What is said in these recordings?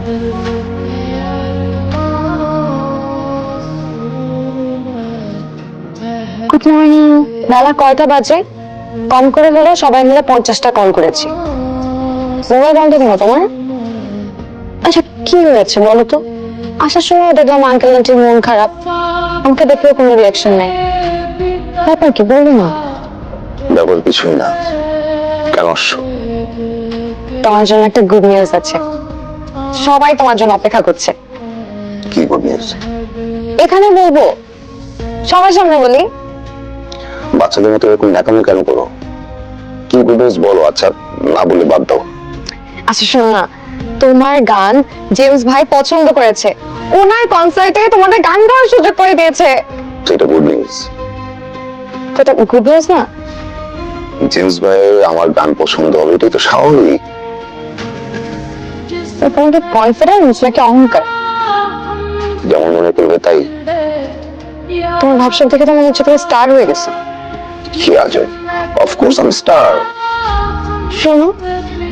Good morning. বেলা কয়টা বাজে? কম করে হলো সবাই মিলে 50টা কল করেছি। মোবাইল বন্ধ কেন তোমার? আচ্ছা কি হয়েছে বলো তো? আসার সময় দেখলাম আঙ্কেল আন্টির মন খারাপ, আমাকে দেখলেও কোনো রিয়াকশন নেই। ব্যাপার কি বলবো না? ব্যাপার কিছুই না, কেন আসছো? তোমার জন্য একটা গুড নিউজ আছে, সবাই তোমার জন্য অপেক্ষা করছে। কি গুড নিউজ? এখানে বলবো, সবার সামনে বলি? বাচ্চাদের মতো এরকম ন্যাকামি কেন করো? কি গুড নিউজ বলো। আচ্ছা না বলে বাদ দাও। আচ্ছা শোনো না, তোমার গান জেমস ভাই পছন্দ করেছে, ওনার কনসার্টে তোমাদের গান গাওয়ার সুযোগ করে দিয়েছে। তো এটা গুড নিউজ। এটা গুড নিউজ না? জেমস ভাইয়ের আমার গান পছন্দ হবে, এটাই তো স্বাভাবিক। তোমাদের কনফিডেন্স নাকি অহংকার? যেমন মনে করবে তাই। তোমার ভাবসাব দেখে তো মনে হচ্ছে তুমি স্টার হয়ে গেছে। কি আজব, অফকোর্স আমি স্টার। শোনো,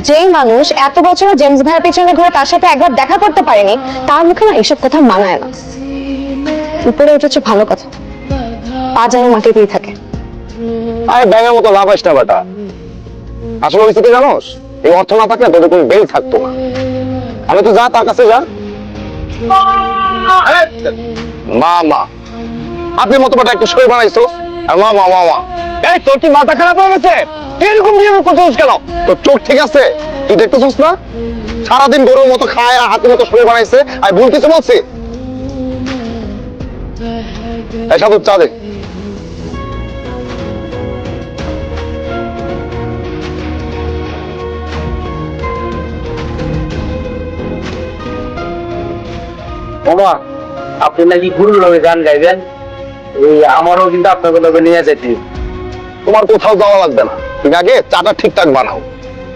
যেই মানুষ এত বছর জেমস ভাইয়ের পেছনে ঘুরে তার সাথে একবার দেখা করতে পারেনি, তার মুখে না এইসব কথা মানায় না। উপরে উঠেছে ভালো কথা, পা যেন মাটিতেই থাকে। আরে ব্যাঙের মতো লাভ আসতে বেটা। আসলে ওই থেকে জানোস, এই অর্থ না থাকলে তোদের কোনো বেল থাকতো না। আমি তো যা তার কাছে যা। আরে, মা মা আপনি মতো বেটা একটু শরীর বানাইছো আর মা মা মা মা। এই তোর কি মাথা খারাপ হয়ে গেছে? এরকম নিয়ম করছিস কেন? তোর চোখ ঠিক আছে? তুই দেখতেছিস না সারাদিন গরুর মতো খায় আর হাতের মতো শরীর বানাইছে, আর ভুল কিছু বলছি? এই সাধু চা দে। ওমা, আপনি নাকি গুরুর লগে গান গাইবেন? এই আমারও কিন্তু আপনাকে লগে নিয়ে যেতে। তোমার কোথাও যাওয়া লাগবে না, তুমি আগে চাটা ঠিকঠাক বানাও।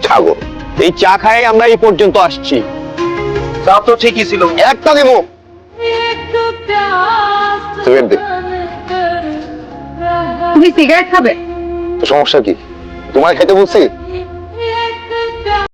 ছাগল, এই চা খাই আমরা এই পর্যন্ত আসছি। তা তো ঠিকই ছিল। একটা দেবো। সিগারেট দে। তুমি সিগারেট খাবে? সমস্যা কি? তোমার খেতে বলছি?